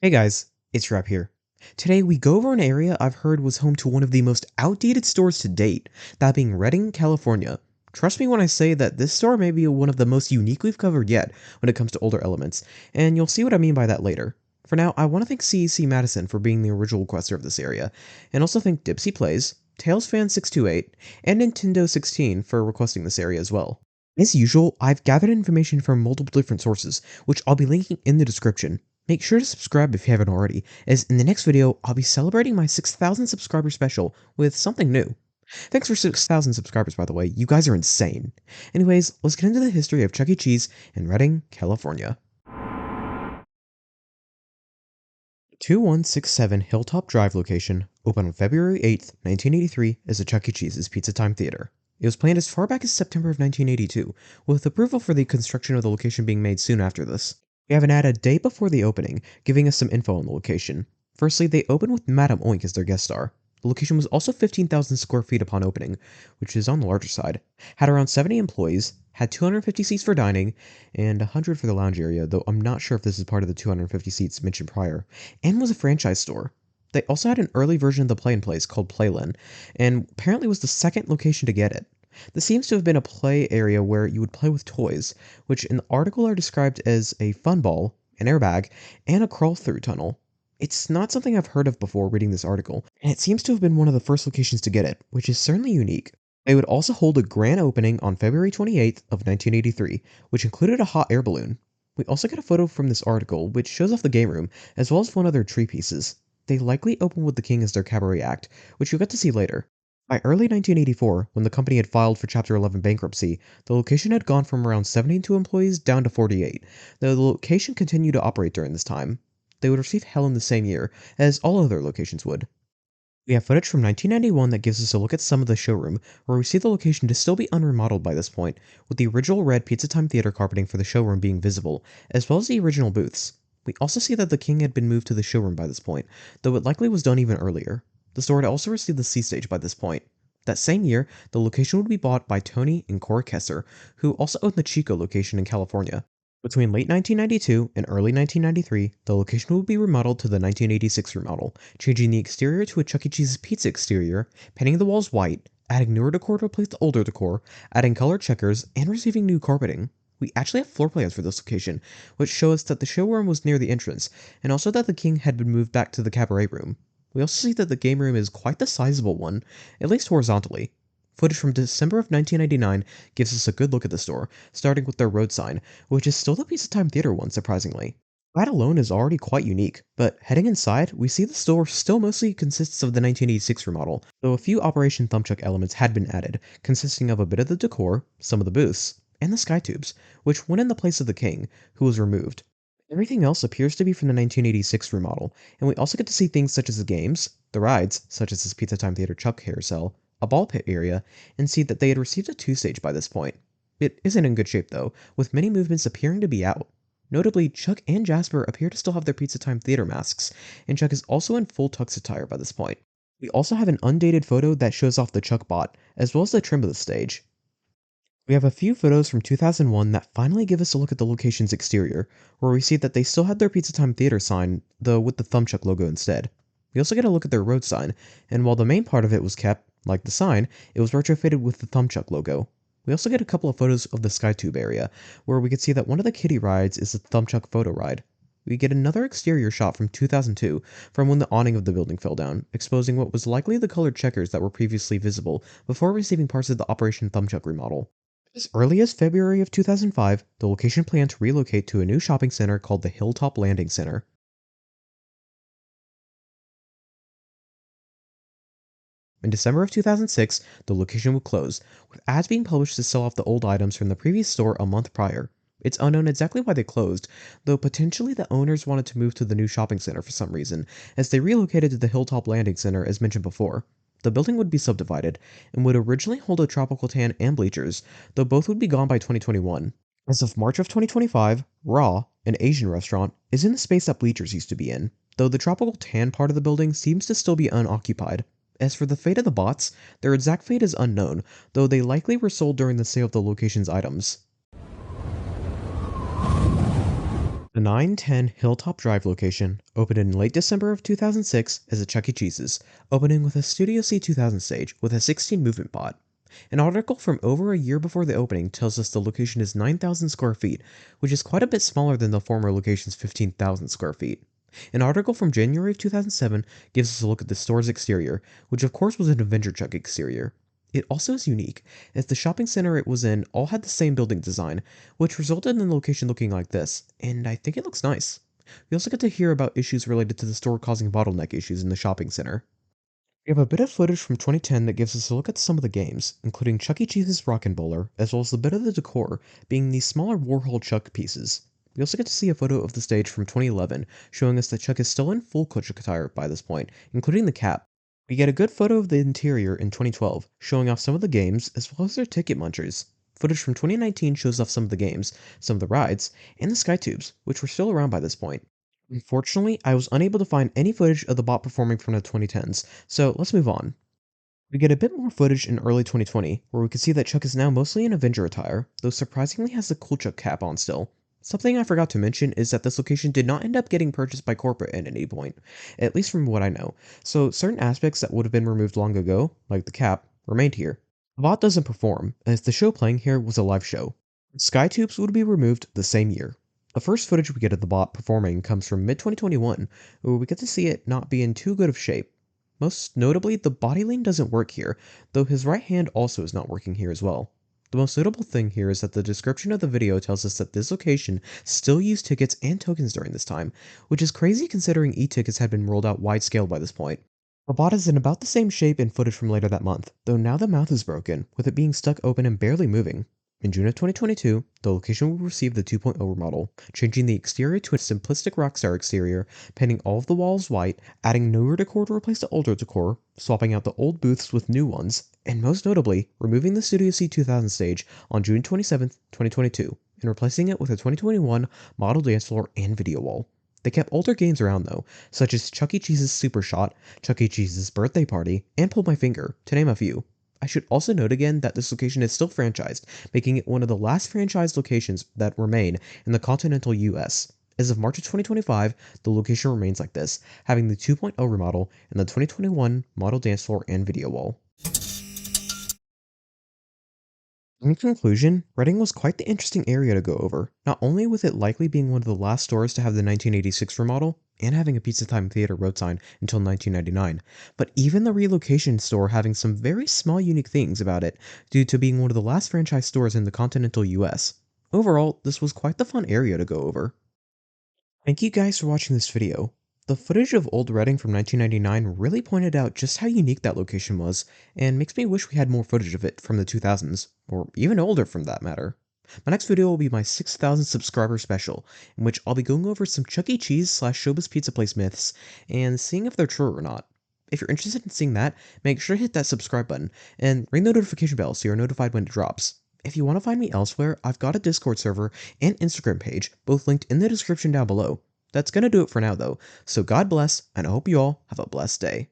Hey guys, it's Rap here. Today we go over an area I've heard was home to one of the most outdated stores to date, that being Redding, California. Trust me when I say that this store may be one of the most unique we've covered yet when it comes to older elements, and you'll see what I mean by that later. For now, I want to thank CEC Madison for being the original requester of this area, and also thank Dipsy Plays, TailsFan628, and Nintendo16 for requesting this area as well. As usual, I've gathered information from multiple different sources, which I'll be linking in the description. Make sure to subscribe if you haven't already, as in the next video, I'll be celebrating my 6,000 subscriber special with something new. Thanks for 6,000 subscribers, by the way. You guys are insane. Anyways, let's get into the history of Chuck E. Cheese in Redding, California. 2167 Hilltop Drive location opened on February 8th, 1983 as a Chuck E. Cheese's Pizza Time Theater. It was planned as far back as September of 1982, with approval for the construction of the location being made soon after this. We have an ad a day before the opening, giving us some info on the location. Firstly, they opened with Madame Oink as their guest star. The location was also 15,000 square feet upon opening, which is on the larger side, had around 70 employees, had 250 seats for dining, and 100 for the lounge area, though I'm not sure if this is part of the 250 seats mentioned prior, and was a franchise store. They also had an early version of the play in place called Playland, and apparently was the second location to get it. This seems to have been a play area where you would play with toys, which in the article are described as a fun ball, an airbag, and a crawl through tunnel. It's not something I've heard of before reading this article, and it seems to have been one of the first locations to get it, which is certainly unique. They would also hold a grand opening on February 28th of 1983, which included a hot air balloon. We also get a photo from this article, which shows off the game room, as well as one of their tree pieces. They likely opened with the king as their cabaret act, which you'll get to see later. By early 1984, when the company had filed for Chapter 11 bankruptcy, the location had gone from around 72 employees down to 48, though the location continued to operate during this time. They would receive hell in the same year, as all other locations would. We have footage from 1991 that gives us a look at some of the showroom, where we see the location to still be unremodeled by this point, with the original red Pizza Time Theater carpeting for the showroom being visible, as well as the original booths. We also see that the king had been moved to the showroom by this point, though it likely was done even earlier. The store had also received the C stage by this point. That same year, the location would be bought by Tony and Cora Kesser, who also owned the Chico location in California. Between late 1992 and early 1993, the location would be remodeled to the 1986 remodel, changing the exterior to a Chuck E. Cheese's pizza exterior, painting the walls white, adding newer decor to replace the older decor, adding color checkers, and receiving new carpeting. We actually have floor plans for this location, which show us that the showroom was near the entrance, and also that the king had been moved back to the cabaret room. We also see that the game room is quite the sizable one, at least horizontally. Footage from December of 1999 gives us a good look at the store, starting with their road sign, which is still the Pizza Time Theater one, surprisingly. That alone is already quite unique, but heading inside, we see the store still mostly consists of the 1986 remodel, though a few Operation Thumbchuck elements had been added, consisting of a bit of the decor, some of the booths, and the sky tubes, which went in the place of the king, who was removed. Everything else appears to be from the 1986 remodel, and we also get to see things such as the games, the rides, such as this Pizza Time Theater Chuck carousel, a ball pit area, and see that they had received a 2-stage by this point. It isn't in good shape though, with many movements appearing to be out. Notably, Chuck and Jasper appear to still have their Pizza Time Theater masks, and Chuck is also in full tux attire by this point. We also have an undated photo that shows off the Chuck bot, as well as the trim of the stage. We have a few photos from 2001 that finally give us a look at the location's exterior, where we see that they still had their Pizza Time Theater sign, though with the Thumbchuck logo instead. We also get a look at their road sign, and while the main part of it was kept, like the sign, it was retrofitted with the Thumbchuck logo. We also get a couple of photos of the SkyTube area, where we can see that one of the kiddie rides is the Thumbchuck photo ride. We get another exterior shot from 2002, from when the awning of the building fell down, exposing what was likely the colored checkers that were previously visible before receiving parts of the Operation Thumbchuck remodel. As early as February of 2005, the location planned to relocate to a new shopping center called the Hilltop Landing Center. In December of 2006, the location would close, with ads being published to sell off the old items from the previous store a month prior. It's unknown exactly why they closed, though potentially the owners wanted to move to the new shopping center for some reason, as they relocated to the Hilltop Landing Center as mentioned before. The building would be subdivided, and would originally hold a tropical tan and bleachers, though both would be gone by 2021. As of March of 2025, Raw, an Asian restaurant, is in the space that bleachers used to be in, though the tropical tan part of the building seems to still be unoccupied. As for the fate of the bots, their exact fate is unknown, though they likely were sold during the sale of the location's items. The 910 Hilltop Drive location opened in late December of 2006 as a Chuck E. Cheese's, opening with a Studio C 2000 stage with a 16 movement pod. An article from over a year before the opening tells us the location is 9,000 square feet, which is quite a bit smaller than the former location's 15,000 square feet. An article from January of 2007 gives us a look at the store's exterior, which of course was an Avenger Chuck exterior. It also is unique, as the shopping center it was in all had the same building design, which resulted in the location looking like this, and I think it looks nice. We also get to hear about issues related to the store causing bottleneck issues in the shopping center. We have a bit of footage from 2010 that gives us a look at some of the games, including Chuck E. Cheese's Rockin' Bowler, as well as a bit of the decor, being these smaller Warhol Chuck pieces. We also get to see a photo of the stage from 2011, showing us that Chuck is still in full Chuck attire by this point, including the cap. We get a good photo of the interior in 2012, showing off some of the games, as well as their ticket munchers. Footage from 2019 shows off some of the games, some of the rides, and the Skytubes, which were still around by this point. Unfortunately, I was unable to find any footage of the bot performing from the 2010s, so let's move on. We get a bit more footage in early 2020, where we can see that Chuck is now mostly in Avenger attire, though surprisingly has the cool Chuck cap on still. Something I forgot to mention is that this location did not end up getting purchased by corporate at any point, at least from what I know, so certain aspects that would have been removed long ago, like the cap, remained here. The bot doesn't perform, as the show playing here was a live show. Skytubes would be removed the same year. The first footage we get of the bot performing comes from mid 2021, where we get to see it not be in too good of shape. Most notably, the body lean doesn't work here, though his right hand also is not working here as well. The most notable thing here is that the description of the video tells us that this location still used tickets and tokens during this time, which is crazy considering e-tickets had been rolled out wide scale by this point. The bot is in about the same shape in footage from later that month, though now the mouth is broken, with it being stuck open and barely moving. In June of 2022, the location will receive the 2.0 remodel, changing the exterior to a simplistic Rockstar exterior, painting all of the walls white, adding newer decor to replace the older decor, swapping out the old booths with new ones, and most notably, removing the Studio C 2000 stage on June 27, 2022, and replacing it with a 2021 model dance floor and video wall. They kept older games around though, such as Chuck E. Cheese's Super Shot, Chuck E. Cheese's Birthday Party, and Pull My Finger, to name a few. I should also note again that this location is still franchised, making it one of the last franchised locations that remain in the continental US. As of March of 2025, the location remains like this, having the 2.0 remodel and the 2021 model dance floor and video wall. In conclusion, Reading was quite the interesting area to go over, not only with it likely being one of the last stores to have the 1986 remodel, and having a Pizza Time Theater road sign until 1999, but even the relocation store having some very small unique things about it due to being one of the last franchise stores in the continental US. Overall, this was quite the fun area to go over. Thank you guys for watching this video. The footage of Old Reading from 1999 really pointed out just how unique that location was, and makes me wish we had more footage of it from the 2000s, or even older from that matter. My next video will be my 6,000 subscriber special, in which I'll be going over some Chuck E. Cheese / Showbiz Pizza Place myths, and seeing if they're true or not. If you're interested in seeing that, make sure to hit that subscribe button, and ring the notification bell so you're notified when it drops. If you want to find me elsewhere, I've got a Discord server and Instagram page, both linked in the description down below. That's gonna do it for now though, so God bless, and I hope you all have a blessed day.